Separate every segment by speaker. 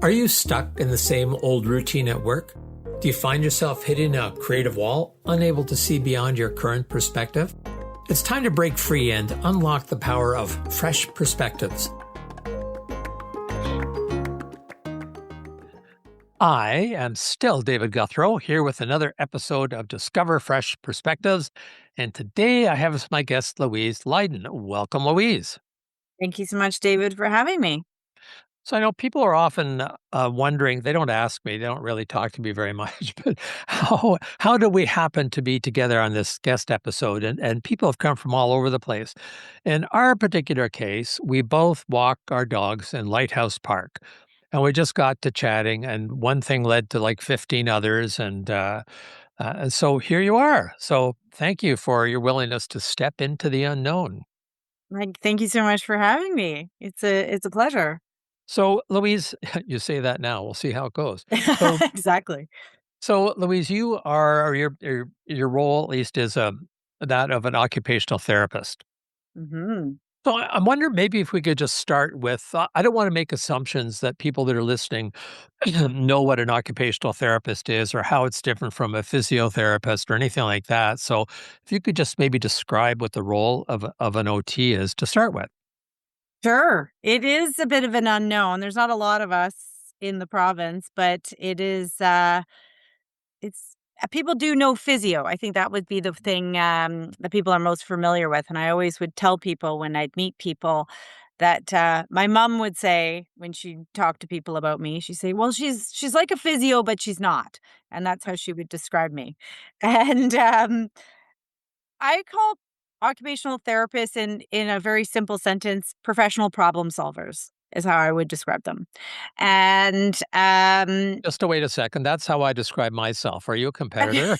Speaker 1: Are you stuck in the same old routine at work? Do you find yourself hitting a creative wall, unable to see beyond your current perspective? It's time to break free and unlock the power of fresh perspectives. I am still David Gouthro, here with another episode of Discover Fresh Perspectives. And today I have as my guest Louise Lydon. Welcome, Louise.
Speaker 2: Thank you so much, David, for having me.
Speaker 1: So I know people are often wondering, they don't ask me, they don't really talk to me very much, but how do we happen to be together on this guest episode? And people have come from all over the place. In our particular case, we both walk our dogs in Lighthouse Park. And we just got to chatting, and one thing led to like 15 others. And so here you are. So thank you for your willingness to step into the unknown.
Speaker 2: Thank you so much for having me. It's a pleasure.
Speaker 1: So, Louise, you say that now. We'll see how it goes. So,
Speaker 2: Exactly.
Speaker 1: so Louise, you are, or your role at least is that of an occupational therapist.
Speaker 2: hmm
Speaker 1: So, I'm wondering maybe if we could just start with. I don't want to make assumptions that people that are listening know what an occupational therapist is or how it's different from a physiotherapist or anything like that. So, if you could just maybe describe what the role of an OT is to start with.
Speaker 2: Sure. It is a bit of an unknown. There's not a lot of us in the province, but it's people do know physio. I think that would be the thing that people are most familiar with. And I always would tell people when I'd meet people that my mom would say when she talked to people about me, she'd say, "Well, she's like a physio, but she's not," and that's how she would describe me. And I call occupational therapists in a very simple sentence, professional problem solvers is how I would describe them. And
Speaker 1: Just to wait a second. That's how I describe myself. Are you a competitor?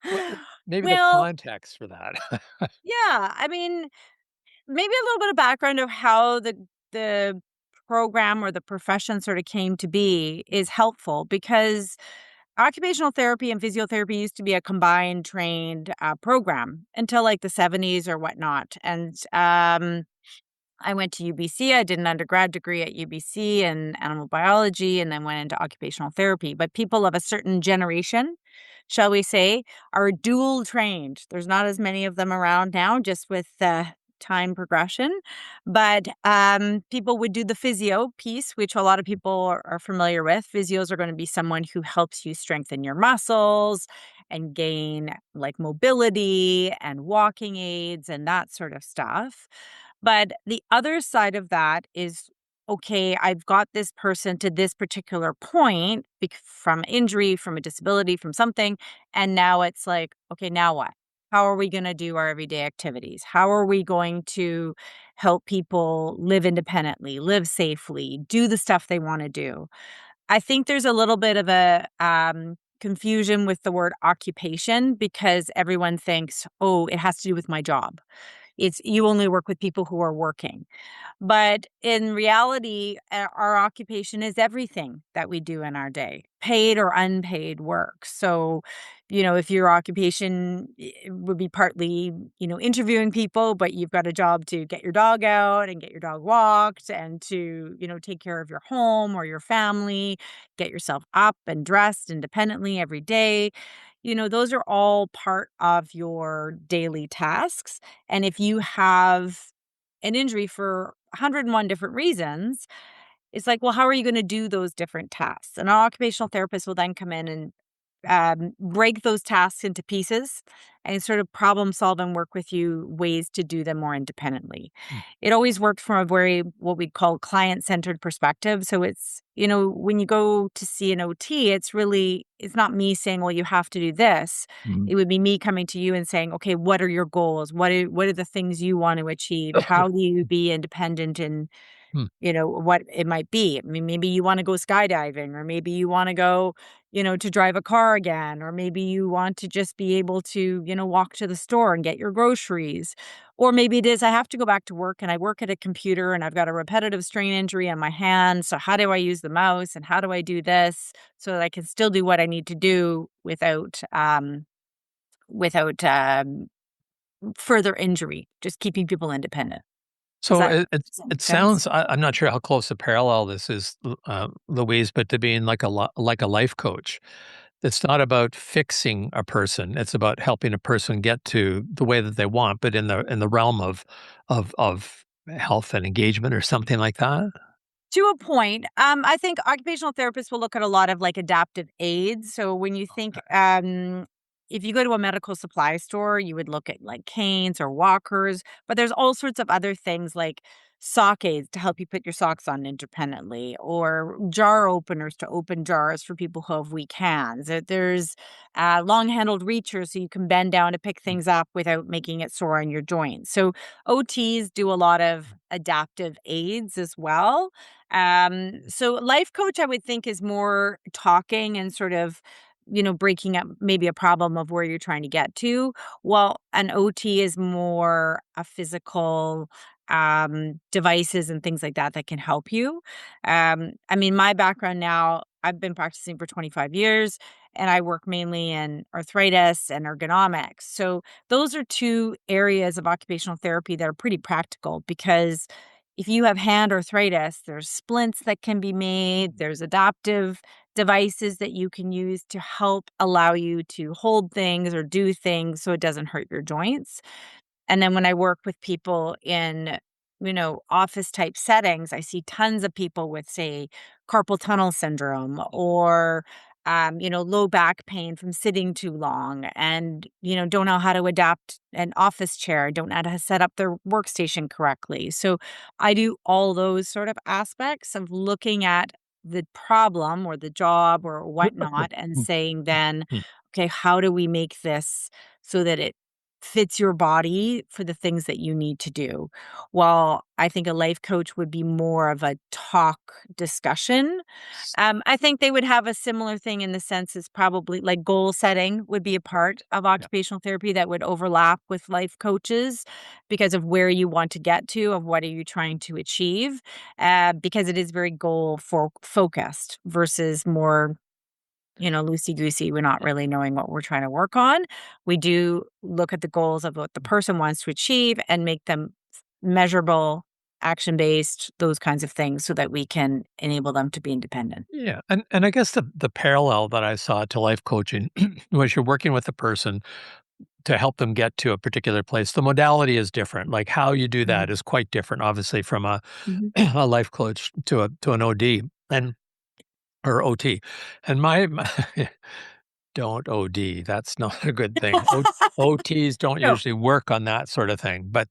Speaker 1: What maybe the
Speaker 2: well,
Speaker 1: context for that.
Speaker 2: yeah, I mean, maybe a little bit of background of how the program or the profession sort of came to be is helpful because occupational therapy and physiotherapy used to be a combined trained program until like the 70s or whatnot. And I went to UBC. I did an undergrad degree at UBC in animal biology and then went into occupational therapy. But people of a certain generation, shall we say, are dual trained. There's not as many of them around now, just with time progression. But people would do the physio piece, which a lot of people are familiar with. Physios are going to be someone who helps you strengthen your muscles and gain like mobility and walking aids and that sort of stuff. But the other side of that is, okay, I've got this person to this particular point from injury, from a disability, from something. And now it's like, okay, now what? How are we going to do our everyday activities? How are we going to help people live independently, live safely, do the stuff they want to do? I think there's a little bit of a confusion with the word occupation because everyone thinks, oh, it has to do with my job. It's you only work with people who are working. But in reality, our occupation is everything that we do in our day, paid or unpaid work. So, if your occupation would be partly, interviewing people, but you've got a job to get your dog out and get your dog walked and to, take care of your home or your family, get yourself up and dressed independently every day. Those are all part of your daily tasks. And if you have an injury for 101 different reasons, it's like, well, how are you going to do those different tasks? And an occupational therapist will then come in and break those tasks into pieces and sort of problem solve and work with you ways to do them more independently.
Speaker 1: Mm,
Speaker 2: It always worked from a very, what we call client centered perspective. So it's, when you go to see an OT, it's not me saying, well, you have to do this.
Speaker 1: mhm.
Speaker 2: It would be me coming to you and saying, okay, what are your goals? What are the things you want to achieve? How do you be independent in
Speaker 1: Hmm.
Speaker 2: what it might be. I mean, maybe you want to go skydiving, or maybe you want to go, to drive a car again, or maybe you want to just be able to, walk to the store and get your groceries. Or maybe it is, I have to go back to work and I work at a computer and I've got a repetitive strain injury on my hand. So how do I use the mouse and how do I do this so that I can still do what I need to do without further injury, just keeping people independent. Does
Speaker 1: So
Speaker 2: that
Speaker 1: it
Speaker 2: make sense?
Speaker 1: sounds I'm not sure how close a parallel this is, Louise, but to being like a life coach. It's not about fixing a person, it's about helping a person get to the way that they want, but in the realm of health and engagement or something like that?
Speaker 2: To a point, I think occupational therapists will look at a lot of like adaptive aids. So when you think, if you go to a medical supply store, you would look at like canes or walkers, but there's all sorts of other things like sock aids to help you put your socks on independently, or jar openers to open jars for people who have weak hands. There's long handled reachers so you can bend down to pick things up without making it sore on your joints. So OTs do a lot of adaptive aids as well. So life coach, I would think, is more talking and sort of, breaking up maybe a problem of where you're trying to get to. While an OT is more a physical devices and things like that that can help you. I mean, my background now, I've been practicing for 25 years and I work mainly in arthritis and ergonomics. So those are two areas of occupational therapy that are pretty practical because if you have hand arthritis, there's splints that can be made, there's adaptive devices that you can use to help allow you to hold things or do things so it doesn't hurt your joints. And then when I work with people in, office type settings, I see tons of people with, say, carpal tunnel syndrome or, low back pain from sitting too long and, don't know how to adapt an office chair, don't know how to set up their workstation correctly. So I do all those sort of aspects of looking at the problem or the job or whatnot and saying then, okay, how do we make this so that it fits your body for the things that you need to do. While I think a life coach would be more of a talk discussion. I think they would have a similar thing in the sense as probably like goal setting would be a part of
Speaker 1: Yeah.
Speaker 2: occupational therapy that would overlap with life coaches because of where you want to get to, of what are you trying to achieve, because it is very focused versus more loosey goosey. We're not really knowing what we're trying to work on. We do look at the goals of what the person wants to achieve and make them measurable, action based, those kinds of things so that we can enable them to be independent.
Speaker 1: Yeah, and I guess the parallel that I saw to life coaching was you're working with a person to help them get to a particular place. The modality is different. Like how you do
Speaker 2: Mhm.
Speaker 1: that is quite different, obviously, from a
Speaker 2: Mhm.
Speaker 1: a life coach to an OD and or OT. And my don't OD. That's not a good thing. OTs don't
Speaker 2: No.
Speaker 1: usually work on that sort of thing. But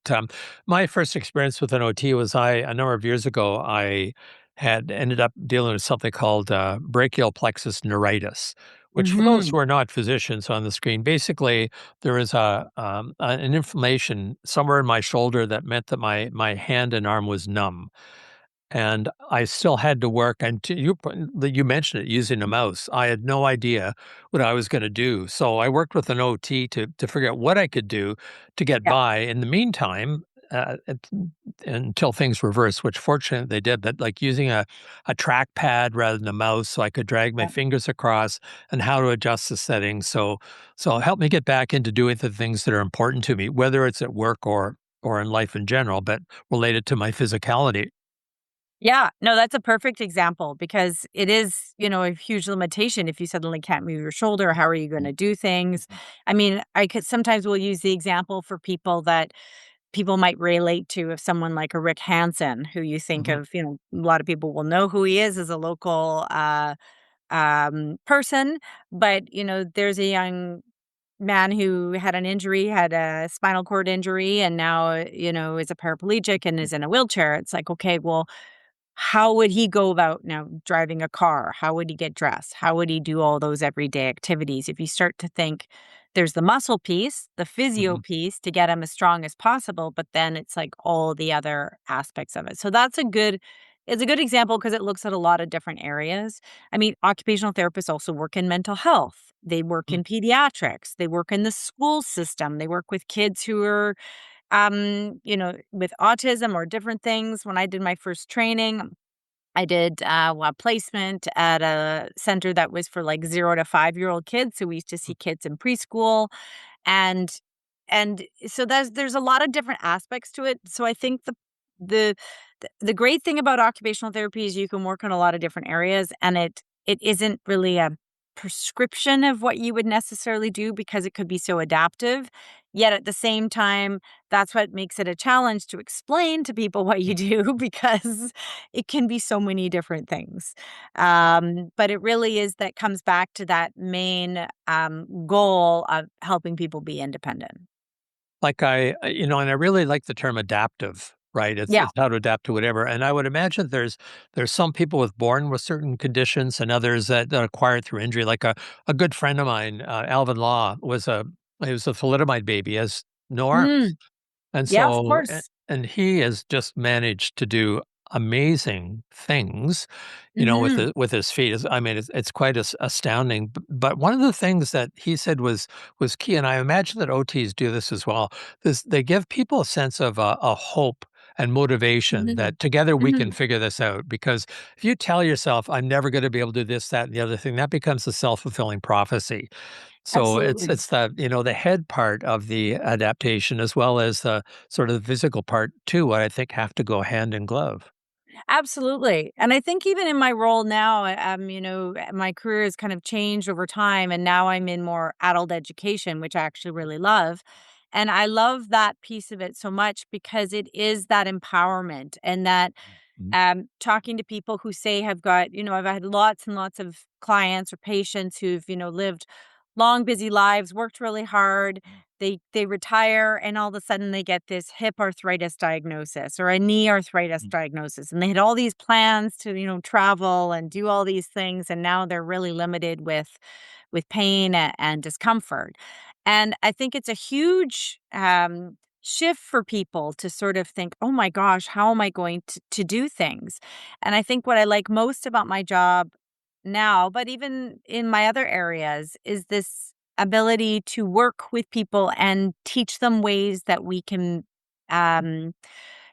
Speaker 1: my first experience with an OT was a number of years ago. I had ended up dealing with something called brachial plexus neuritis, which, for those
Speaker 2: Mhm.
Speaker 1: who are not physicians on the screen, basically there is an inflammation somewhere in my shoulder that meant that my hand and arm was numb. And I still had to work until you mentioned it, using a mouse. I had no idea what I was gonna do. So I worked with an OT to figure out what I could do to get
Speaker 2: Yeah.
Speaker 1: by. In the meantime, until things reversed, which fortunately they did, that like using a trackpad rather than a mouse so I could drag my
Speaker 2: Yeah.
Speaker 1: fingers across and how to adjust the settings. So help me get back into doing the things that are important to me, whether it's at work or in life in general, but related to my physicality.
Speaker 2: Yeah, no, that's a perfect example because it is, a huge limitation if you suddenly can't move your shoulder. How are you going to do things? I mean, I could sometimes will use the example for people that people might relate to if someone like a Rick Hansen, who you think
Speaker 1: Mhm.
Speaker 2: of, a lot of people will know who he is as a local person. But, there's a young man who had an injury, had a spinal cord injury, and now, is a paraplegic and is in a wheelchair. It's like, okay, well, how would he go about now driving a car? How would he get dressed? How would he do all those everyday activities? If you start to think there's the muscle piece, the physio
Speaker 1: Mhm.
Speaker 2: piece to get him as strong as possible, but then it's like all the other aspects of it. So that's it's a good example because it looks at a lot of different areas. I mean, occupational therapists also work in mental health. They work
Speaker 1: Mm.
Speaker 2: in pediatrics. They work in the school system. They work with kids who are with autism or different things. When I did my first training, I did a placement at a center that was for like 0 to 5-year-old kids. So we used to see kids in preschool, and so there's a lot of different aspects to it. So I think the great thing about occupational therapy is you can work on a lot of different areas, and it isn't really a prescription of what you would necessarily do because it could be so adaptive. Yet at the same time, that's what makes it a challenge to explain to people what you do because it can be so many different things. But it really is that comes back to that main goal of helping people be independent.
Speaker 1: Like and I really like the term adaptive, right?
Speaker 2: Yeah.
Speaker 1: It's how to adapt to whatever. And I would imagine there's some people born with certain conditions and others that acquire it through injury. Like a good friend of mine, Alvin Law, he was a thalidomide baby, he has no arms.
Speaker 2: Mm,
Speaker 1: And
Speaker 2: yeah, of
Speaker 1: so
Speaker 2: course.
Speaker 1: and he has just managed to do amazing things,
Speaker 2: Hmm.
Speaker 1: with his feet. I mean, it's quite astounding. But one of the things that he said was key, and I imagine that OTs do this as well, is they give people a sense of a hope and motivation
Speaker 2: Hmm.
Speaker 1: that together we can
Speaker 2: Hmm.
Speaker 1: figure this out. Because if you tell yourself, I'm never going to be able to do this, that, and the other thing, that becomes a self-fulfilling prophecy. So
Speaker 2: Absolutely.
Speaker 1: it's the head part of the adaptation as well as the sort of the physical part too, what I think have to go hand in glove.
Speaker 2: Absolutely. And I think even in my role now, my career has kind of changed over time. And now I'm in more adult education, which I actually really love. And I love that piece of it so much because it is that empowerment and that
Speaker 1: Mhm,
Speaker 2: talking to people who say have got, I've had lots and lots of clients or patients who've, lived long, busy lives, worked really hard. They retire and all of a sudden they get this hip arthritis diagnosis or a knee arthritis
Speaker 1: mhm,
Speaker 2: diagnosis. And they had all these plans to, travel and do all these things. And now they're really limited with pain and discomfort. And I think it's a huge shift for people to sort of think, oh my gosh, how am I going to do things? And I think what I like most about my job now, but even in my other areas, is this ability to work with people and teach them ways that we can um,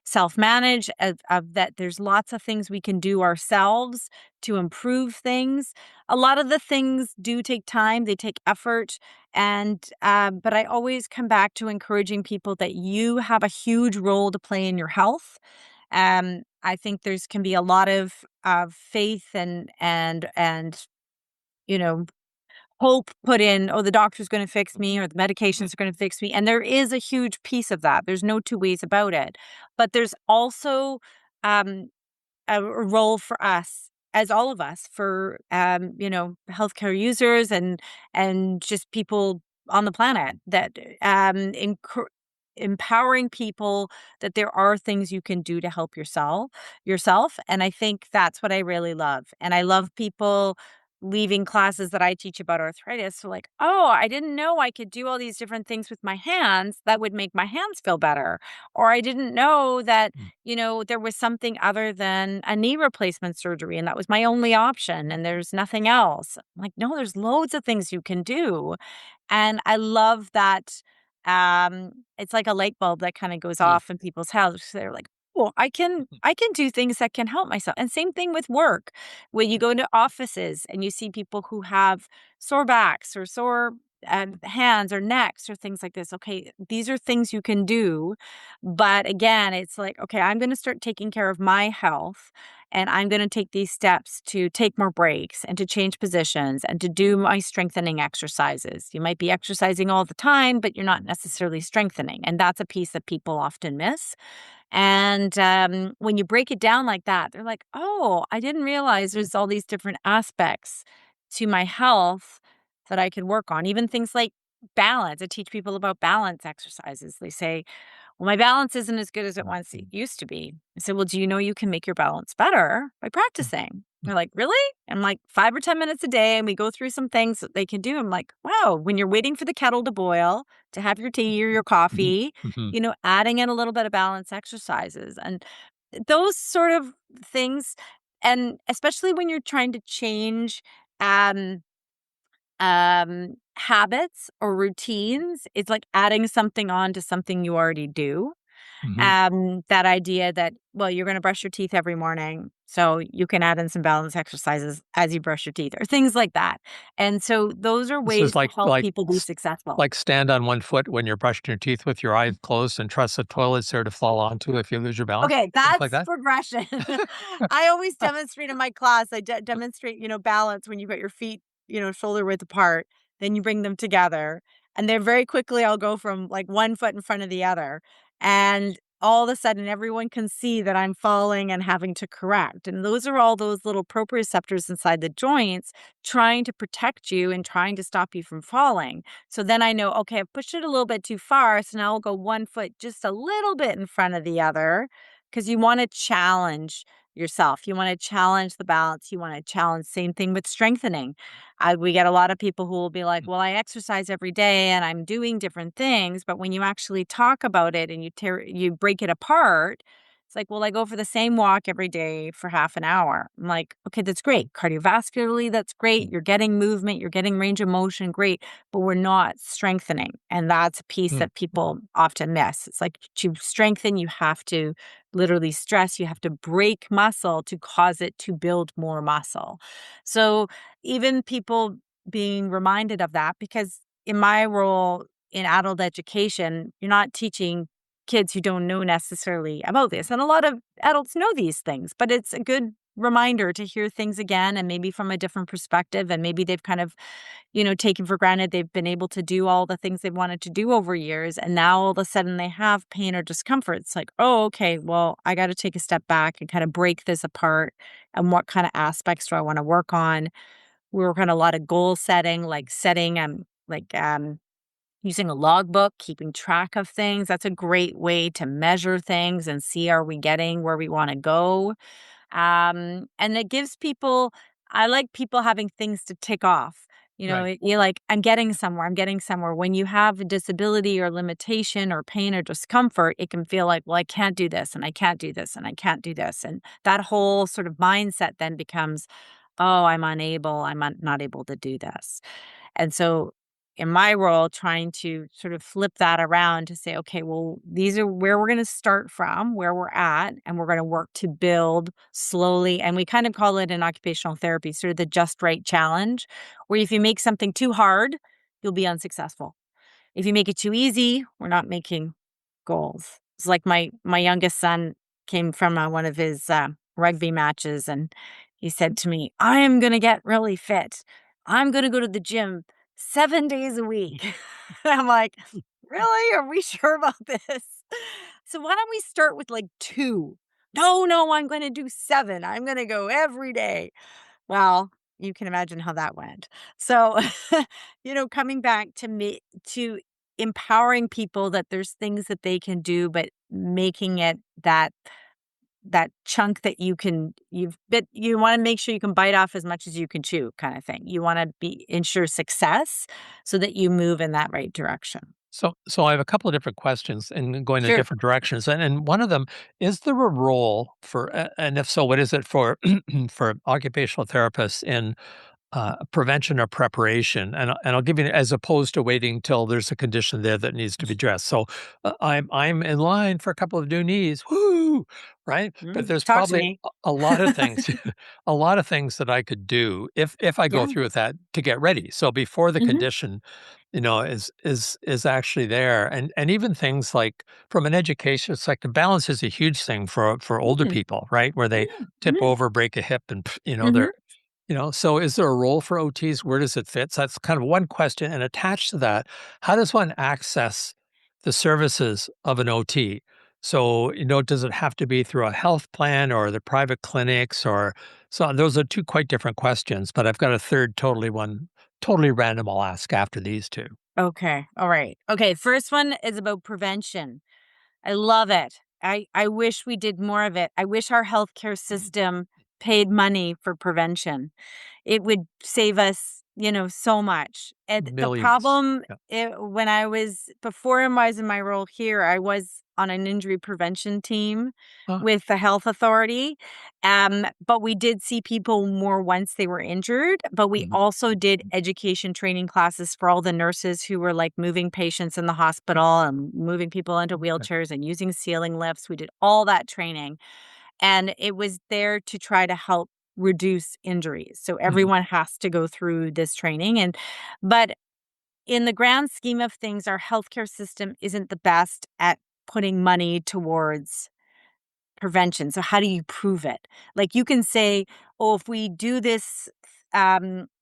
Speaker 2: self manage, of that there's lots of things we can do ourselves to improve things. A lot of the things do take time, they take effort. And, but I always come back to encouraging people that you have a huge role to play in your health. I think there's can be a lot of faith and you know hope put in, oh, the doctor's going to fix me or the medications are going to fix me. And there is a huge piece of that. There's no two ways about it. But there's also um, a role for us, as all of us, for healthcare users and just people on the planet, that empowering people that there are things you can do to help yourself. And I think that's what I really love. And I love people leaving classes that I teach about arthritis. So like, oh, I didn't know I could do all these different things with my hands that would make my hands feel better. Or I didn't know that
Speaker 1: mm,
Speaker 2: there was something other than a knee replacement surgery and that was my only option and there's nothing else. I'm like, no, there's loads of things you can do. And I love that it's like a light bulb that kind of goes
Speaker 1: mm,
Speaker 2: off in people's heads. They're like, oh, I can do things that can help myself. And same thing with work. When you go into offices and you see people who have sore backs or sore hands or necks or things like this. Okay, these are things you can do. But again, it's like, okay, I'm going to start taking care of my health and I'm going to take these steps to take more breaks and to change positions and to do my strengthening exercises. You might be exercising all the time, but you're not necessarily strengthening. And that's a piece that people often miss. And when you break it down like that, they're like, oh, I didn't realize there's all these different aspects to my health that I could work on. Even things like balance. I teach people about balance exercises. They say, well, my balance isn't as good as it once
Speaker 1: mm,
Speaker 2: used to be. I said, well, do you know you can make your balance better by
Speaker 1: mm,
Speaker 2: practicing?
Speaker 1: mm,
Speaker 2: They're like, really? I'm like, 5 or 10 minutes a day. And we go through some things that they can do. I'm like, wow, when you're waiting for the kettle to boil, to have your tea or your
Speaker 1: mhm,
Speaker 2: coffee,
Speaker 1: mhm.
Speaker 2: adding in a little bit of balance exercises and those sort of things. And especially when you're trying to change um, habits or routines, it's like adding something on to something you already do.
Speaker 1: Mhm.
Speaker 2: That idea that, well, you're going to brush your teeth every morning, so you can add in some balance exercises as you brush your teeth or things like that. And so those are
Speaker 1: This is
Speaker 2: ways to help people be successful.
Speaker 1: like stand on one foot when you're brushing your teeth with your eyes closed and trust the toilet's there to fall onto if you lose your balance,
Speaker 2: Okay,
Speaker 1: things like
Speaker 2: that's
Speaker 1: that?
Speaker 2: progression. I always demonstrate in my class. I demonstrate, balance when you got your feet, shoulder width apart. Then you bring them together, and then very quickly I'll go from like one foot in front of the other, and all of a sudden everyone can see that I'm falling and having to correct. And those are all those little proprioceptors inside the joints trying to protect you and trying to stop you from falling. So then I know, okay, I've pushed it a little bit too far. So now I'll go one foot just a little bit in front of the other because you want to challenge yourself. You want to challenge the balance. You want to challenge. Same thing with strengthening. We get a lot of people who will be like, well, I exercise every day and I'm doing different things. But when you actually talk about it and you break it apart, it's like, well, I go for the same walk every day for half an hour. I'm like, okay, that's great. Cardiovascularly, that's great. You're getting movement, you're getting range of motion, great, but we're not strengthening. And that's a piece
Speaker 1: Mm,
Speaker 2: that people often miss. It's like to strengthen, you have to literally stress, you have to break muscle to cause it to build more muscle. So even people being reminded of that, because in my role in adult education, you're not teaching kids who don't know necessarily about this. And a lot of adults know these things, but it's a good reminder to hear things again and maybe from a different perspective. And maybe they've kind of, taken for granted they've been able to do all the things they've wanted to do over years. And now all of a sudden they have pain or discomfort. It's like, oh, okay, well, I got to take a step back and kind of break this apart. And what kind of aspects do I want to work on? We work on a lot of goal setting, like setting, using a logbook, keeping track of things. That's a great way to measure things and see, are we getting where we want to go? And it gives people, I like people having things to tick off.
Speaker 1: right.
Speaker 2: You're like, I'm getting somewhere. I'm getting somewhere. When you have a disability or limitation or pain or discomfort, it can feel like, well, I can't do this and I can't do this and I can't do this. And that whole sort of mindset then becomes, oh, I'm unable. Not able to do this. And so in my role, trying to sort of flip that around to say, okay, well, these are where we're going to start from, where we're at, and we're going to work to build slowly. And we kind of call it in occupational therapy, sort of the just right challenge, where if you make something too hard, you'll be unsuccessful. If you make it too easy, we're not making goals. It's like my youngest son came from one of his rugby matches, and he said to me, "I am going to get really fit. I'm going to go to the gym 7 days a week." I'm like, "Really? Are we sure about this?" So why don't we start with like two? No, no, I'm going to do seven. I'm going to go every day. Well, you can imagine how that went. So, coming back to me to empowering people that there's things that they can do, but making it that chunk that you want to make sure you can bite off as much as you can chew kind of thing. You want to be ensure success so that you move in that right direction.
Speaker 1: So I have a couple of different questions and going in
Speaker 2: Sure.
Speaker 1: different directions, and one of them, is there a role for and if so, what is it for for occupational therapists in prevention or preparation? And I'll give you, as opposed to waiting till there's a condition there that needs to be addressed. So I'm in line for a couple of new knees, whoo, right? But there's
Speaker 2: Talk to
Speaker 1: probably
Speaker 2: me.
Speaker 1: a lot of things, a lot of things that I could do if I go
Speaker 2: Yeah.
Speaker 1: through with that to get ready. So before the
Speaker 2: Hmm.
Speaker 1: condition, is actually there, and even things like from an education, it's like the balance is a huge thing for older
Speaker 2: Hmm.
Speaker 1: people, right? Where they tip
Speaker 2: Hmm.
Speaker 1: over, break a hip, and
Speaker 2: Hmm.
Speaker 1: they're so is there a role for OTs? Where does it fit? So that's kind of one question. And attached to that, how does one access the services of an OT? So, does it have to be through a health plan or the private clinics or so? Those are two quite different questions, but I've got a third totally random I'll ask after these two.
Speaker 2: Okay. All right. Okay. First one is about prevention. I love it. I wish we did more of it. I wish our healthcare system paid money for prevention. It would save us so much. And the
Speaker 1: Millions.
Speaker 2: problem,
Speaker 1: Yeah.
Speaker 2: when before I was in my role here, I was on an injury prevention team
Speaker 1: Huh.
Speaker 2: with the health authority. But we did see people more once they were injured, but we
Speaker 1: Mhm.
Speaker 2: also did education training classes for all the nurses who were like moving patients in the hospital and moving people into
Speaker 1: Okay.
Speaker 2: wheelchairs and using ceiling lifts. We did all that training. And it was there to try to help reduce injuries. So
Speaker 1: Mhm.
Speaker 2: everyone has to go through this training. But in the grand scheme of things, our healthcare system isn't the best at putting money towards prevention. So how do you prove it? Like you can say, oh, if we do this,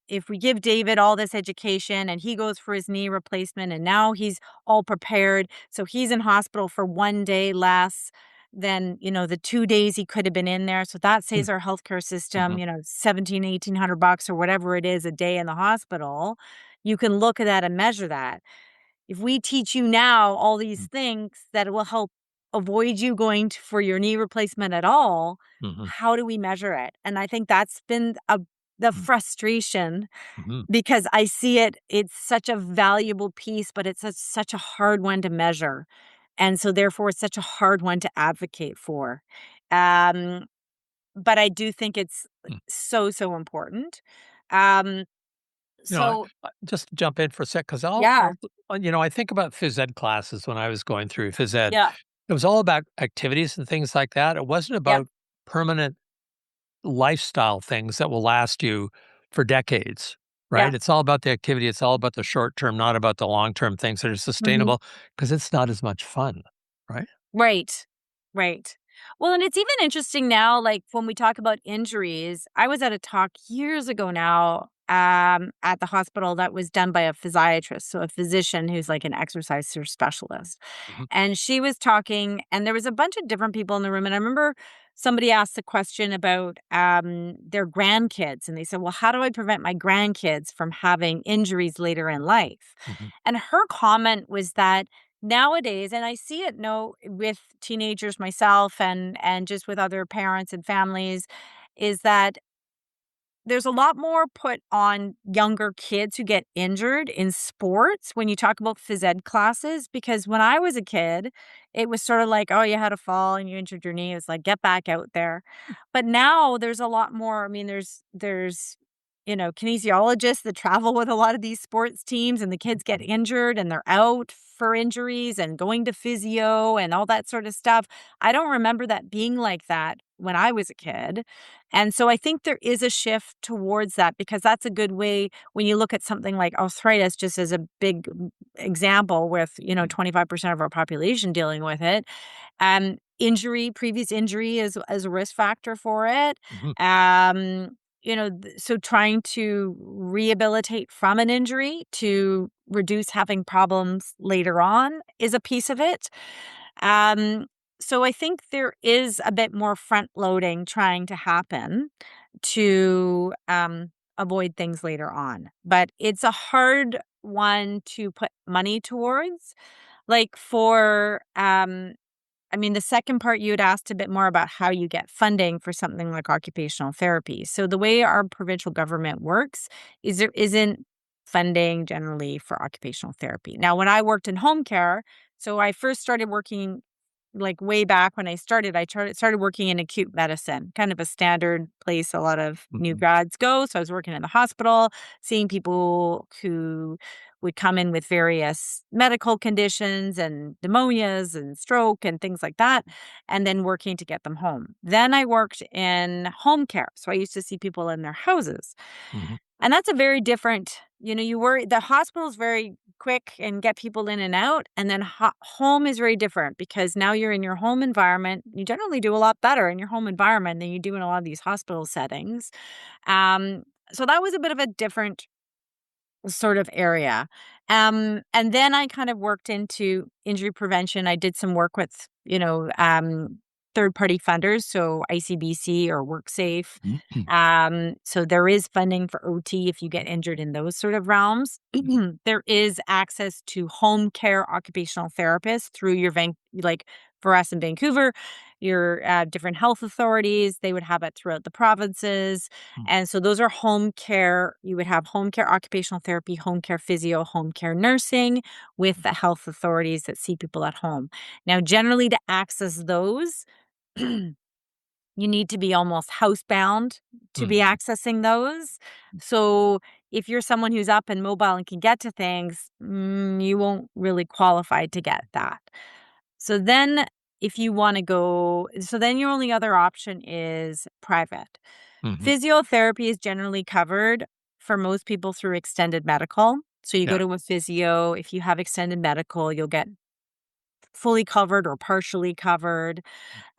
Speaker 2: if we give David all this education and he goes for his knee replacement and now he's all prepared. So he's in hospital for 1 day less than, the 2 days he could have been in there. So that
Speaker 1: Mm.
Speaker 2: saves our healthcare system,
Speaker 1: Mhm.
Speaker 2: 17, $1,800 or whatever it is a day in the hospital. You can look at that and measure that. If we teach you now all these
Speaker 1: Mm.
Speaker 2: things that will help avoid you going for your knee replacement at all,
Speaker 1: Mhm.
Speaker 2: how do we measure it? And I think that's been the
Speaker 1: Mm.
Speaker 2: frustration
Speaker 1: Mhm.
Speaker 2: because I see it's such a valuable piece, but it's such a hard one to measure. And so therefore it's such a hard one to advocate for. Um, but I do think it's
Speaker 1: Mm.
Speaker 2: so, so important. Um,
Speaker 1: You know,
Speaker 2: so
Speaker 1: just to jump in for a sec, because
Speaker 2: yeah,
Speaker 1: I think about phys ed classes when I was going through phys ed.
Speaker 2: yeah,
Speaker 1: It was all about activities and things like that. It wasn't
Speaker 2: yep,
Speaker 1: about permanent lifestyle things that will last you for decades,
Speaker 2: yeah.
Speaker 1: right? It's all about the activity. It's all about the short term, not about the long term things that are
Speaker 2: Mhm.
Speaker 1: sustainable because it's not as much fun, right?
Speaker 2: Right. Right. Well, and it's even interesting now, like when we talk about injuries, I was at a talk years ago now, at the hospital that was done by a physiatrist, so a physician who's like an exercise specialist.
Speaker 1: Mhm.
Speaker 2: And she was talking, and there was a bunch of different people in the room. And I remember somebody asked a question about their grandkids, and they said, "Well, how do I prevent my grandkids from having injuries later in life?"
Speaker 1: Mhm.
Speaker 2: And her comment was that nowadays, and I see it no with teenagers myself and just with other parents and families, is that there's a lot more put on younger kids who get injured in sports when you talk about phys ed classes. Because when I was a kid, it was sort of like, oh, you had a fall and you injured your knee. It's like, get back out there. But now there's a lot more. I mean, there's kinesiologists that travel with a lot of these sports teams, and the kids get injured and they're out for injuries and going to physio and all that sort of stuff. I don't remember that being like that when I was a kid. And so I think there is a shift towards that because that's a good way when you look at something like arthritis, just as a big example with, 25% of our population dealing with it. Previous injury is as a risk factor for it.
Speaker 1: Mhm.
Speaker 2: So trying to rehabilitate from an injury to reduce having problems later on is a piece of it. Um, so I think there is a bit more front loading trying to happen to avoid things later on. But it's a hard one to put money towards. Like the second part you had asked a bit more about how you get funding for something like occupational therapy. So the way our provincial government works is there isn't funding generally for occupational therapy. Now, when I worked in home care, so I first started working like way back when I started, started working in acute medicine, kind of a standard place a lot of new
Speaker 1: Mhm.
Speaker 2: grads go. So I was working in the hospital, seeing people who would come in with various medical conditions and pneumonias and stroke and things like that, and then working to get them home. Then I worked in home care. So I used to see people in their houses.
Speaker 1: Mhm.
Speaker 2: And that's a very different, you worry, the hospital is very quick and get people in and out. And then home is very different because now you're in your home environment. You generally do a lot better in your home environment than you do in a lot of these hospital settings. Um, so that was a bit of a different sort of area. And then I kind of worked into injury prevention. I did some work with, third party funders, so ICBC or WorkSafe.
Speaker 1: Mhm.
Speaker 2: So there is funding for OT if you get injured in those sort of realms. There is access to home care occupational therapists through like for us in Vancouver, your different health authorities. They would have it throughout the provinces.
Speaker 1: Mm.
Speaker 2: And so those are home care. You would have home care occupational therapy, home care physio, home care nursing with the health authorities that see people at home. Now, generally, to access those, you need to be almost housebound to be
Speaker 1: Mm.
Speaker 2: accessing those. So if you're someone who's up and mobile and can get to things, you won't really qualify to get that. So then if you want to go, so then your only other option is private.
Speaker 1: Mhm.
Speaker 2: Physiotherapy is generally covered for most people through extended medical. So you go
Speaker 1: Yeah.
Speaker 2: to a physio. If you have extended medical, you'll get fully covered or partially covered.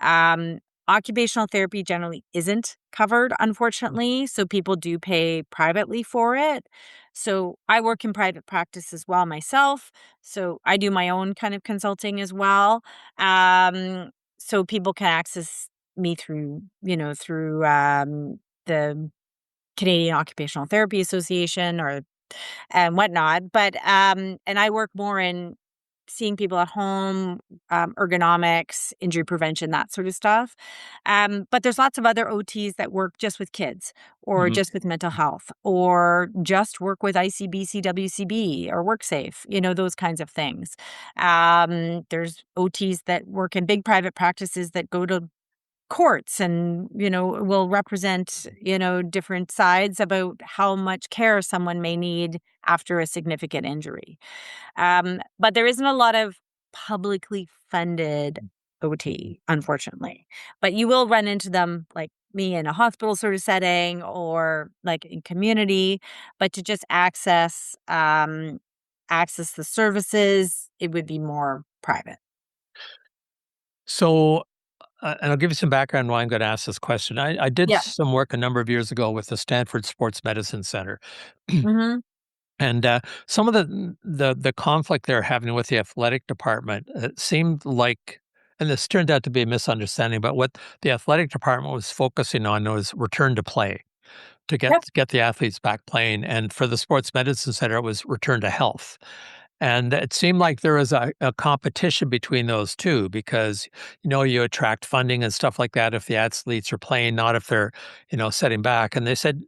Speaker 2: Um, Occupational therapy generally isn't covered,
Speaker 1: Mm.
Speaker 2: unfortunately, so people do pay privately for it. So I work in private practice as well myself, so I do my own kind of consulting as well. Um, so people can access me through, through the Canadian Occupational Therapy Association or and whatnot. But and I work more in seeing people at home, ergonomics, injury prevention, that sort of stuff. But there's lots of other OTs that work just with kids or
Speaker 1: Mhm.
Speaker 2: just with mental health or just work with ICBC, WCB or WorkSafe, those kinds of things. There's OTs that work in big private practices that go to courts and will represent different sides about how much care someone may need after a significant injury, but there isn't a lot of publicly funded OT, unfortunately. But you will run into them like me in a hospital sort of setting or like in community. But to just access the services, it would be more private.
Speaker 1: So, and I'll give you some background why I'm gonna ask this question. I did
Speaker 2: Yeah.
Speaker 1: some work a number of years ago with the Stanford Sports Medicine Center.
Speaker 2: Hmm.
Speaker 1: And, some of the conflict they're having with the athletic department, it seemed like, and this turned out to be a misunderstanding, but what the athletic department was focusing on was return to play, to
Speaker 2: Yep.
Speaker 1: get the athletes back playing, and for the sports medicine center, it was return to health. And it seemed like there was a competition between those 2 because, you attract funding and stuff like that if the athletes are playing, not if they're, setting back. And they said,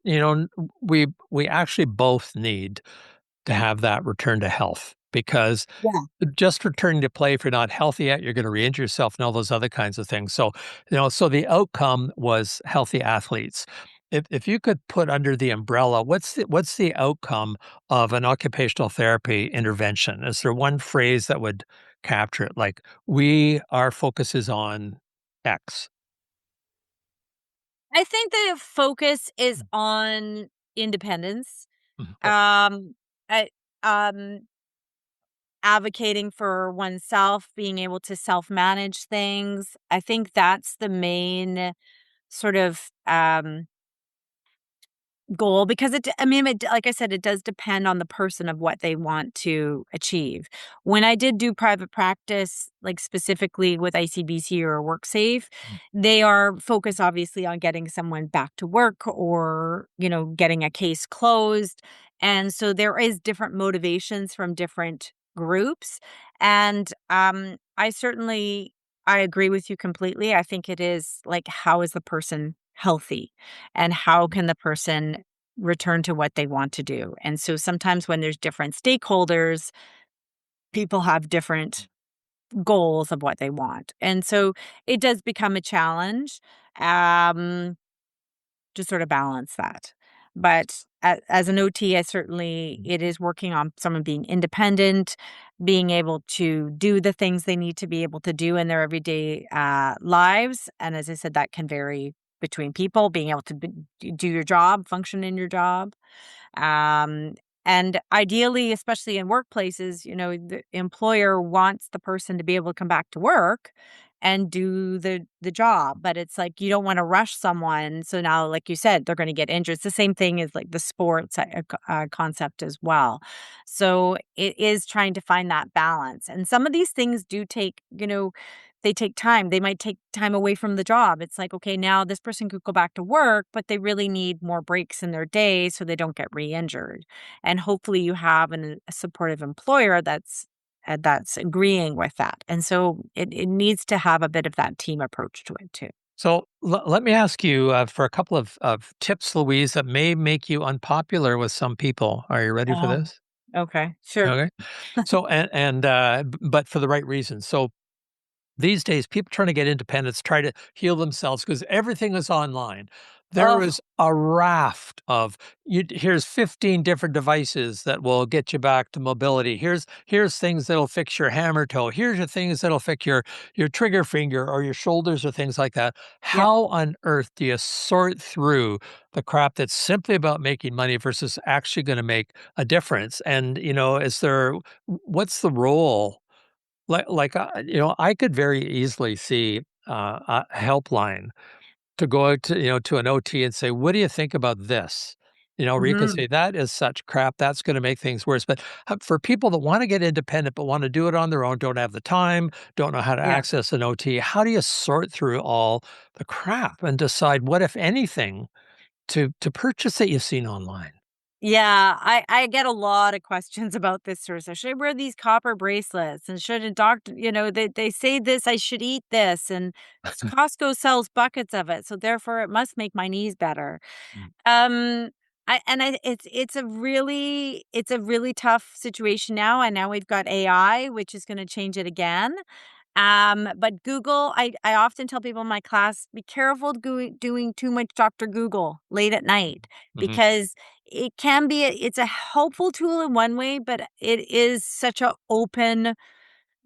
Speaker 1: we actually both need to have that return to health because
Speaker 2: Yeah.
Speaker 1: just returning to play if you're not healthy yet, you're going to re-injure yourself and all those other kinds of things. So, so the outcome was healthy athletes. If you could put under the umbrella, what's the outcome of an occupational therapy intervention? Is there one phrase that would capture it? Like our focus is on X.
Speaker 2: I think the focus is on independence.
Speaker 1: Mhm. Okay.
Speaker 2: Um, I, um, Advocating for oneself, being able to self-manage things. I think that's the main sort of, goal because I mean, like I said, it does depend on the person of what they want to achieve. When I did do private practice, like specifically with ICBC or WorkSafe, they are focused obviously on getting someone back to work or, getting a case closed. And so there is different motivations from different groups. And I agree with you completely. I think it is like, how is the person healthy? And how can the person return to what they want to do? And so sometimes when there's different stakeholders, people have different goals of what they want. And so it does become a challenge um, to sort of balance that. But as an OT, I certainly, it is working on someone being independent, being able to do the things they need to be able to do in their everyday lives. And as I said, that can vary between people, being able to do your job, function in your job. Um, and ideally, especially in workplaces, the employer wants the person to be able to come back to work and do the job. But it's like you don't want to rush someone. So now, like you said, they're going to get injured. It's the same thing as like the sports concept as well. So it is trying to find that balance. And some of these things do take, they take time. They might take time away from the job. It's like, okay, now this person could go back to work, but they really need more breaks in their day so they don't get re injured. And hopefully you have a supportive employer that's that's agreeing with that. And so it needs to have a bit of that team approach to it too.
Speaker 1: So let me ask you for a couple of tips, Louise, that may make you unpopular with some people. Are you ready for
Speaker 2: Oh,
Speaker 1: this?
Speaker 2: okay, sure.
Speaker 1: Okay. So, but for the right reasons. So, these days, people trying to get independence, try to heal themselves because everything is online. There
Speaker 2: Oh,
Speaker 1: is a raft of here's 15 different devices that will get you back to mobility. Here's things that'll fix your hammer toe. Here's your things that'll fix your trigger finger or your shoulders or things like that.
Speaker 2: yep.
Speaker 1: How on earth do you sort through the crap that's simply about making money versus actually going to make a difference? And is there what's the role? I could very easily see a helpline to go out to an OT and say, "What do you think about this?" Where you can
Speaker 2: Mhm.
Speaker 1: say, "That is such crap. That's going to make things worse." But for people that want to get independent but want to do it on their own, don't have the time, don't know how to
Speaker 2: Yeah.
Speaker 1: access an OT, how do you sort through all the crap and decide what, if anything, to purchase that you've seen online?
Speaker 2: Yeah, I get a lot of questions about this sort of stuff. Should I wear these copper bracelets? And should a doctor, they say this, I should eat this. And Costco sells buckets of it, so therefore it must make my knees better.
Speaker 1: Mm,
Speaker 2: Um, it's a really tough situation now, and now we've got AI, which is going to change it again. But Google, I often tell people in my class, be careful doing too much Dr. Google late at night
Speaker 1: mhm,
Speaker 2: because it's a helpful tool in one way, but it is such a open,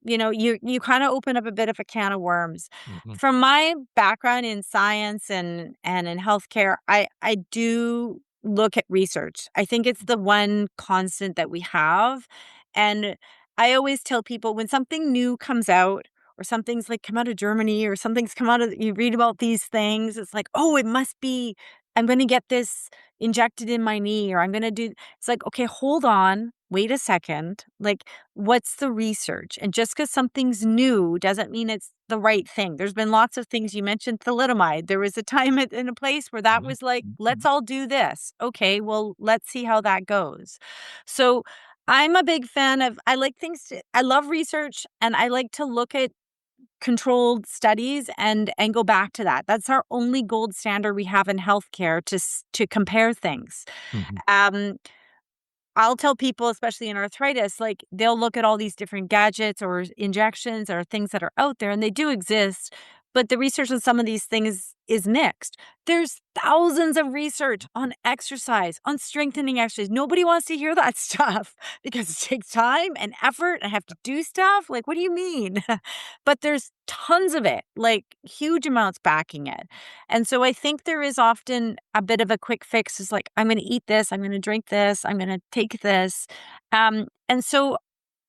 Speaker 2: you kind of open up a bit of a can of worms.
Speaker 1: mhm,
Speaker 2: From my background in science and in healthcare, I do look at research. I think it's the one constant that we have. And I always tell people when something new comes out or something's like come out of Germany or something's come out of you read about these things, it's like, "Oh, it must be I'm going to get this injected in my knee or I'm going to do." It's like, "Okay, hold on. Wait a second. Like what's the research?" And just because something's new doesn't mean it's the right thing. There's been lots of things you mentioned thalidomide. There was a time in a place where that
Speaker 1: mhm,
Speaker 2: was like, let's
Speaker 1: mhm,
Speaker 2: all do this. Okay, well, let's see how that goes. So I'm a big fan of, I love research and I like to look at controlled studies and go back to that. That's our only gold standard we have in healthcare to compare things.
Speaker 1: mhm,
Speaker 2: Um, I'll tell people, especially in arthritis, like they'll look at all these different gadgets or injections or things that are out there, and they do exist. But the research on some of these things is mixed. There's thousands of research on exercise, on strengthening exercise. Nobody wants to hear that stuff because it takes time and effort and have to do stuff. Like, what do you mean? But there's tons of it, like huge amounts backing it. And so I think there is often a bit of a quick fix is like, I'm going to eat this, I'm going to drink this, I'm going to take this. And so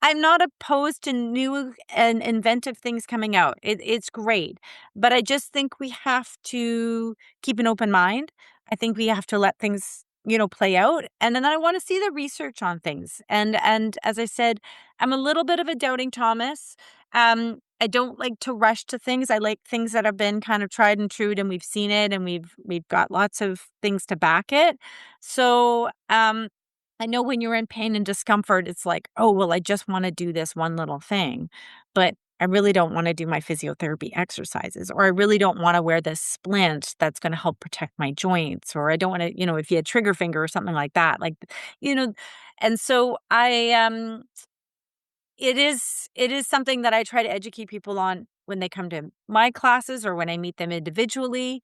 Speaker 2: I'm not opposed to new and inventive things coming out. It's great. But I just think we have to keep an open mind. I think we have to let things, play out. And then I want to see the research on things. And as I said, I'm a little bit of a doubting Thomas. I don't like to rush to things. I like things that have been kind of tried and true and we've seen it and we've got lots of things to back it. So I know when you're in pain and discomfort, it's like, oh, well, I just want to do this one little thing, but I really don't want to do my physiotherapy exercises, or I really don't want to wear this splint that's going to help protect my joints, or I don't want to, if you had trigger finger or something like that, you know, and so it is something that I try to educate people on when they come to my classes or when I meet them individually.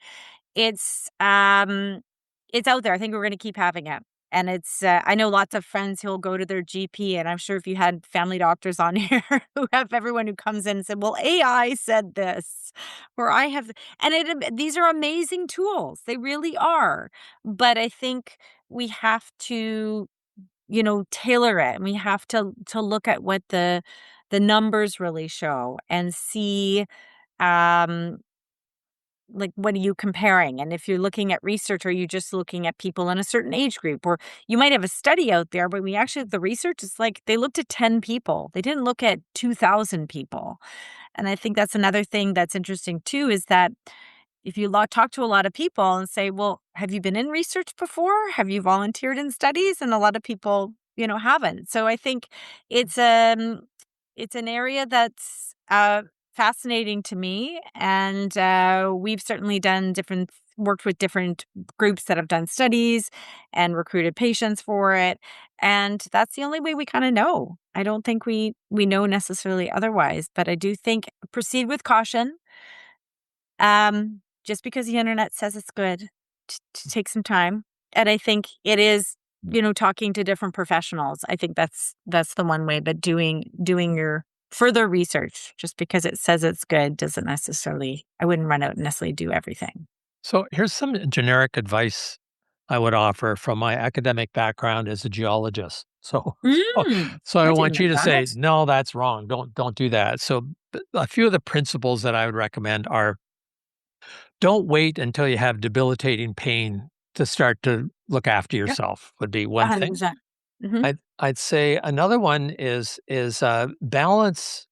Speaker 2: It's, um, it's out there. I think we're gonna keep having it. And I know lots of friends who'll go to their GP, and I'm sure if you had family doctors on here who have everyone who comes in and said, "Well, AI said this," or "I have," and these are amazing tools. They really are. But I think we have to, tailor it, and we have to look at what the numbers really show and see, um like, what are you comparing? And if you're looking at research, are you just looking at people in a certain age group? Or you might have a study out there, but we actually, the research is like they looked at 10 people. They didn't look at 2,000 people. And I think that's another thing that's interesting too is that if you talk to a lot of people and say, well, have you been in research before? Have you volunteered in studies? And a lot of people, haven't. So I think it's it's an area that's fascinating to me, and we've certainly done different worked with different groups that have done studies and recruited patients for it, and that's the only way we kind of know. I don't think we know necessarily otherwise, but I do think proceed with caution. Just because the internet says it's good, to take some time. And I think it is, talking to different professionals. I think that's the one way, but doing your further research just because it says it's good doesn't necessarily I wouldn't run out and necessarily do everything.
Speaker 1: So here's some generic advice I would offer from my academic background as a geologist. So, so,
Speaker 2: Mm,
Speaker 1: so I
Speaker 2: I didn't
Speaker 1: want
Speaker 2: know
Speaker 1: you to say,
Speaker 2: that.
Speaker 1: no, that's wrong. Don't do that. So, a few of the principles that I would recommend are: don't wait until you have debilitating pain to start to look after
Speaker 2: Yep,
Speaker 1: yourself. Would be one thing.
Speaker 2: 100%. Mhm.
Speaker 1: I'd say another one is balance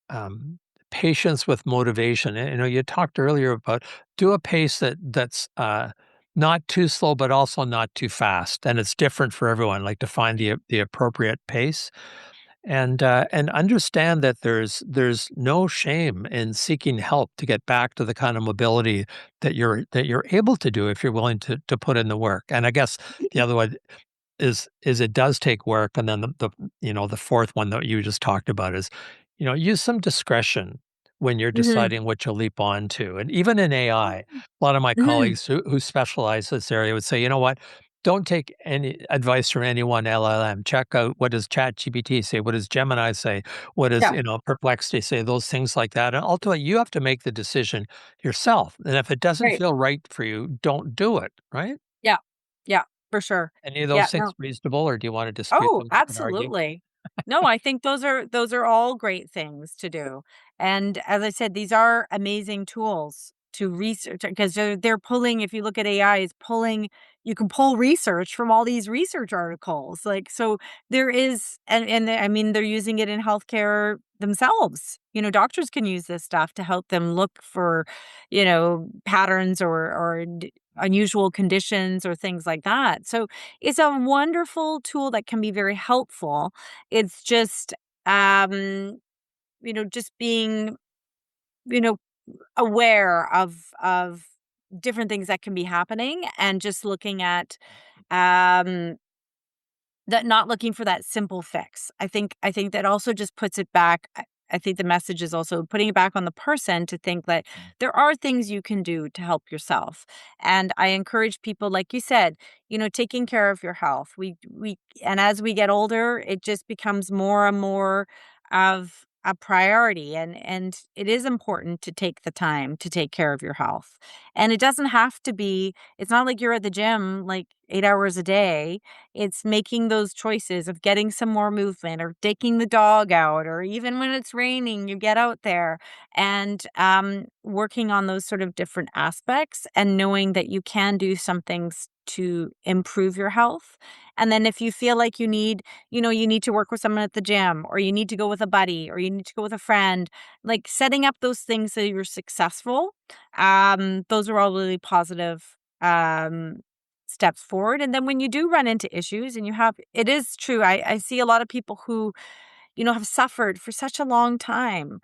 Speaker 1: um, patience with motivation. And, you talked earlier about do a pace that's not too slow, but also not too fast, and it's different for everyone. Like to find the appropriate pace, and understand that there's no shame in seeking help to get back to the kind of mobility that you're able to do if you're willing to put in the work. And I guess the other one is it does take work, and then the fourth one that you just talked about is, use some discretion when you're
Speaker 2: Mhm.
Speaker 1: deciding what you'll leap onto. And even in AI, a lot of my
Speaker 2: Mhm.
Speaker 1: colleagues who specialize in this area would say, you know what? Don't take any advice from any one LLM. Check out what does ChatGPT say, what does Gemini say, what does
Speaker 2: Yeah,
Speaker 1: Perplexity say, those things like that. And ultimately, you have to make the decision yourself. And if it doesn't
Speaker 2: right.
Speaker 1: feel right for you, don't do it. Right?
Speaker 2: Yeah. Yeah, for sure.
Speaker 1: Any of
Speaker 2: Yeah,
Speaker 1: those things
Speaker 2: no.
Speaker 1: reasonable, or do you wanna dispute
Speaker 2: Oh,
Speaker 1: them and argue?
Speaker 2: absolutely. No, I think those are all great things to do. And as I said, these are amazing tools to research because they're pulling, if you look at AI, it's pulling you can pull research from all these research articles. Like so there is I mean they're using it in healthcare themselves. Doctors can use this stuff to help them look for, patterns or unusual conditions or things like that. So it's a wonderful tool that can be very helpful. It's just, um, just being, you know, aware of different things that can be happening and just looking at, um, that not looking for that simple fix. I think that also just puts it back. I think the message is also putting it back on the person to think that there are things you can do to help yourself. And I encourage people, like you said, taking care of your health. We and as we get older, it just becomes more and more of a priority. And it is important to take the time to take care of your health. And it doesn't have to be, it's not like you're at the gym like 8 hours a day. It's making those choices of getting some more movement or taking the dog out, or even when it's raining, you get out there and working on those sort of different aspects and knowing that you can do some things to improve your health. And then if you feel like you need to work with someone at the gym, or you need to go with a buddy, or you need to go with a friend, like setting up those things so you're successful. Those are all really positive steps forward. And then when you do run into issues and it is true. I see a lot of people who, have suffered for such a long time.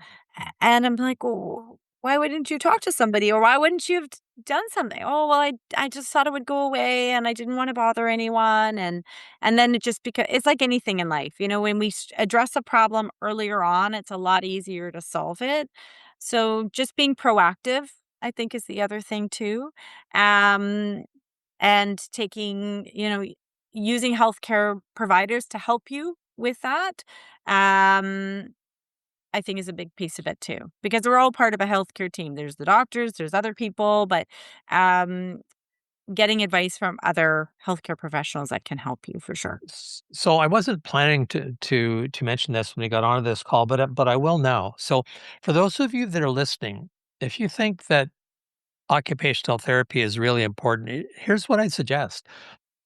Speaker 2: And I'm like, oh, why wouldn't you talk to somebody? Or why wouldn't you have done something? Oh, well, I just thought it would go away and I didn't want to bother anyone. And then it just because it's like anything in life, when we address a problem earlier on, it's a lot easier to solve it. So just being proactive, I think, is the other thing too. Um, and using healthcare providers to help you with that, um, I think is a big piece of it too, because we're all part of a healthcare team. There's the doctors, there's other people, but um, getting advice from other healthcare professionals that can help you for sure.
Speaker 1: So I wasn't planning to mention this when we got onto this call, but I will now. So for those of you that are listening, if you think that occupational therapy is really important, here's what I suggest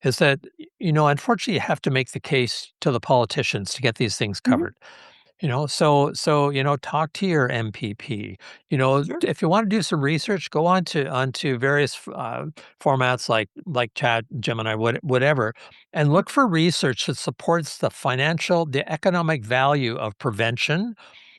Speaker 1: is that, unfortunately, you have to make the case to the politicians to get these things
Speaker 2: Mhm.
Speaker 1: covered. Talk to your MPP.
Speaker 2: Sure.
Speaker 1: If you want to do some research, go onto various formats like Chat, Gemini, whatever, and look for research that supports the economic value of prevention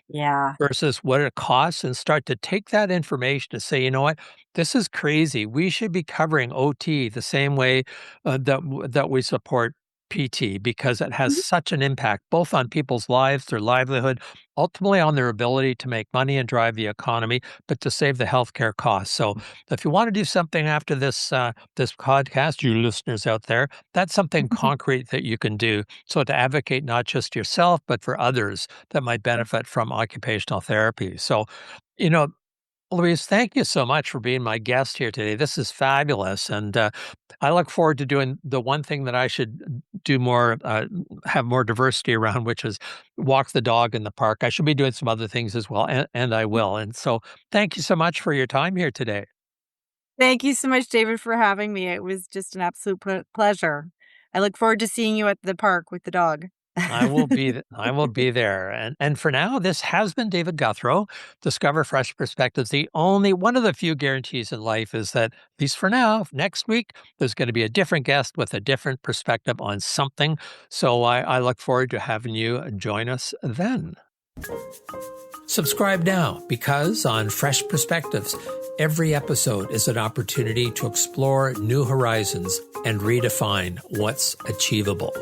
Speaker 2: Yeah.
Speaker 1: versus what it costs, and start to take that information to say, you know what, this is crazy. We should be covering OT the same way that we support PT, because it has
Speaker 2: Mhm.
Speaker 1: such an impact both on people's lives, their livelihood, ultimately on their ability to make money and drive the economy, but to save the healthcare costs. So, if you want to do something after this podcast, you listeners out there, that's something concrete that you can do. So to advocate not just yourself, but for others that might benefit from occupational therapy. So, you know, Louise, thank you so much for being my guest here today. This is fabulous. And I look forward to doing the one thing that I should do more, have more diversity around, which is walk the dog in the park. I should be doing some other things as well, and I will. And so thank you so much for your time here today.
Speaker 2: Thank you so much, David, for having me. It was just an absolute pleasure. I look forward to seeing you at the park with the dog.
Speaker 1: I will be there. And for now, this has been David Gouthro. Discover fresh perspectives. The only one of the few guarantees in life is that, at least for now, next week, there's going to be a different guest with a different perspective on something. So I look forward to having you join us then. Subscribe now, because on Fresh Perspectives, every episode is an opportunity to explore new horizons and redefine what's achievable.